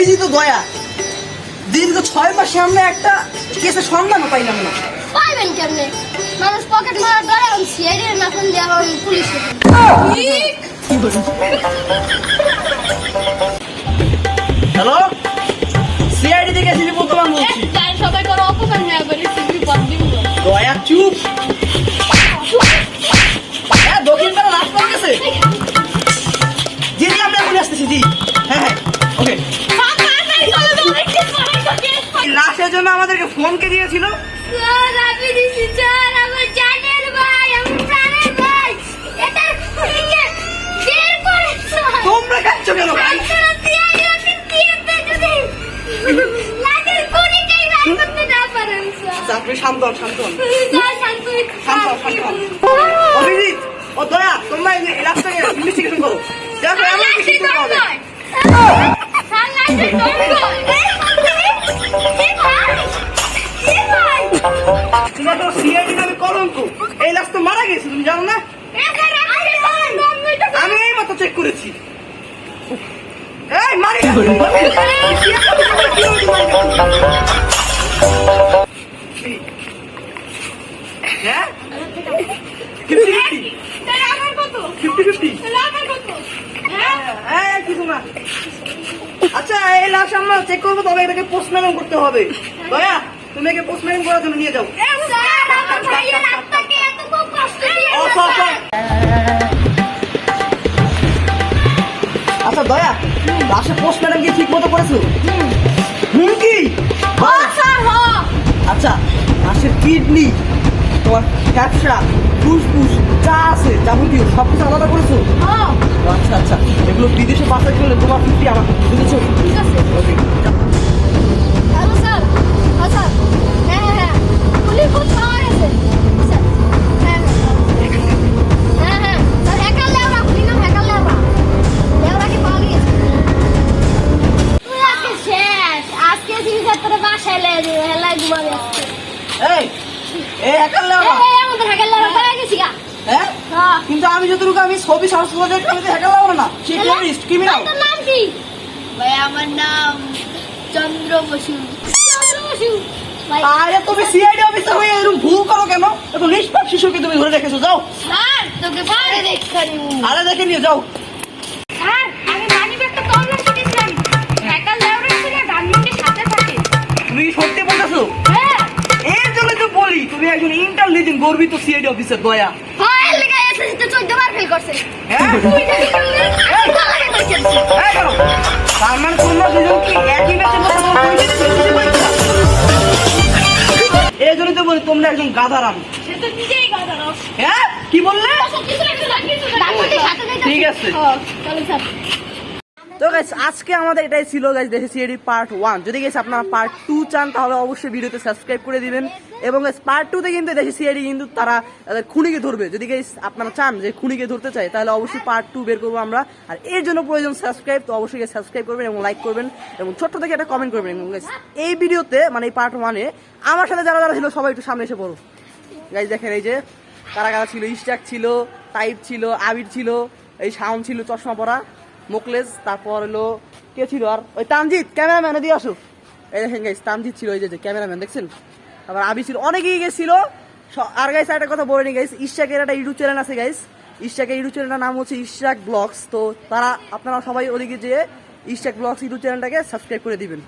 অভিজিৎ দয়া দীর্ঘ 6 মাসে আমরা একটা কেসের সন্ধানও পাইলাম না। পাইবেন কেমনে? মানুষ পকেট মারার ডরে এখন সিআইডি এর নাম দিয়ে এখন পুলিশে। হ্যালো, সিআইডি থেকে এসেছি, বর্তমান বলছি। তাই সবাই করে অপমান হয়ে গেছে, সিবি পদ দিব। দয়া চুপ। হ্যাঁ, দক্ষিণ পাড়া রাস্তা গেছে। জি জি, আমরা এখন আসতেছি। জি হ্যাঁ হ্যাঁ, ওকে। লাশের জন্য আমাদেরকে ফোন কে দিয়েছিল? স্যার আমি দিছি স্যার, আমার জানের ভাই, আমার প্রাণের ভাই। এটা খুঁজে বের করে স্যার। তোমরা কাচ্ছ কেন ভাই? আপনারা সিআইডি অফিস দিয়ে যদি লাগের কোনি কেই রাই করতে না পারেন স্যার। আপনি শান্ত হন, শান্ত হন। স্যার শান্ত শান্ত হন, শান্ত হন। অভিজিৎ ও দয়া, তোমরা এই রাস্তাকে ইনভেস্টিগেশন করো। দেখো এমন কিছু করতে হবে। স্যার লাগের তোমরা তো সিআইডি নামে কলঙ্ক। এই লাশ তো মারা গেছে, তুমি জানো না? আমি এই মতো চেক করেছি। এই মারি হ্যাঁ 50-50 কিছু না। আচ্ছা, এই লাশ আমরা চেক করবো, তবে এটাকে পোস্টমর্টম করতে হবে। দয়া, তুমি একে পোস্টমর্টম করার জন্য নিয়ে যাও। আচ্ছা দয়া, লাশে পোস্টমর্টম কি ঠিক মতো করেছো? কি আচ্ছা, লাশের কিডনি, তোমার ক্যাপসা, ফুসফুস যা আছে যাবতীয় সব কিছু আলাদা করেছো? আচ্ছা আচ্ছা, এগুলো বিদেশে পাঠাতে গেলে তোমার 50 আমার, বুঝেছো? ঠিক আছে। ওকে। Hello sir. স্যার হ্যাঁ হ্যাঁ হ্যাঁ, পুলিশ খুব পাওয়া গেছে স্যার। হ্যাঁ হ্যাঁ হ্যাঁ স্যার, হ্যাকার লেওরা, পুলিশ নাম হ্যাকার লেওরা। লেওরাকে পাওয়া গেছে। তুই আজকে শেষ, আজকে সিরিজের তোর বাসায় লেগে হেলায় ঘুমাবে আজকে। এই এই হ্যাকার লেওরা। এই আমাদের হ্যাকার লেওরা পাওয়া গেছি গা। হ্যাঁ, হ্যাঁ কিন্তু আমি যতটুকু আমি ছবি সার্চ করে দেখি, আমি তো হ্যাকার লেওরা না, সে টেররিস্ট ক্রিমিনাল। তোর নাম কি? ভাই আমার নাম চন্দ্র বসু। চন্দ্র বসু ভাই। আরে তুমি সিআইডি অফিসার হয়ে এরকম ভুল করো কেন? এত নিষ্পাপ শিশুকে তুমি ধরে রেখেছো, যাও। স্যার তোকে পরে দেখখানি। আরে দেখে নিয়ে যাও। স্যার আমি মানিব্যাগটা তল্লাশ করেছিলাম, হ্যাকার লেওরা ছিল ডায়মন্ডের সাথে থাকে। তুমি কি সত্যি বলতেছো? হ্যাঁ এর জন্য তো বলি তুমি একজন ইন্টেলিজেন্ট গর্বিত সিআইডি অফিসার দয়া। হয় লেগে এসএসসি তে 14 বার ফেল করছে। হ্যাঁ, তুই যদি করলে আমি তাহলে কইছি। এই করো। তার মানে তোমরা দুজন কি একই ব্যাচের কথা বলছো? এই জন্য তো বলি তোমরা একজন গাধারাম। সে তো নিজেই গাধা রস। হ্যাঁ, কি বললে? সব কিছু লাগবে ডায়মন্ডের সাথে যাইতাছে। ঠিক আছে। চলো স্যার। তো গাইস, আজকে আমাদের এটাই ছিল গাইস, দেখে সিআইডি পার্ট 1। যদি গাইস আপনারা পার্ট 2 চান, তাহলে অবশ্যই ভিডিওতে সাবস্ক্রাইব করে দিবেন। এবং গাইস পার্ট 2 তে কিন্তু দেখে সিআইডি কিন্তু তারা তাদের খুনিকে ধরবে। যদি গাইস আপনারা চান যে খুনিকে ধরতে চাই, তাহলে অবশ্যই পার্ট 2 বের করবো আমরা। আর এর জন্য প্রয়োজন সাবস্ক্রাইব, তো অবশ্যই গাইস সাবস্ক্রাইব করবেন এবং লাইক করবেন এবং ছোট্ট থেকে একটা কমেন্ট করবেন। এবং গাইস এই ভিডিওতে মানে এই পার্ট 1 এ আমার সাথে যারা যারা ছিল সবাই একটু সামনে এসে পড়ো। গাইস দেখেন এই যে কারা কারা ছিল, ইস্টাক ছিল, টাইপ ছিল, আবির ছিল, এই শাওন ছিল চশমা পরা, মোকলেস, তারপর হলো কে ছিল আর ওই তানজিৎ, ক্যামেরাম্যান দিয়ে আসো। এই দেখেন গাইস তানজিৎ ছিল, ওই যে ক্যামেরাম্যান দেখছেন। তারপর আবি ছিল, অনেকেই গেছিল। আর গাইস একটা কথা বলে নি গাইস, ইশাকের একটা ইউটিউব চ্যানেল আছে গাইস। ইশাকের ইউটিউব চ্যানেলটার নাম হচ্ছে ইশাক ব্লগস। তো তারা আপনারা সবাই ওদিকে যেয়ে ইশাক ব্লগস ইউটিউব চ্যানেলটাকে সাবস্ক্রাইব করে দিবেন।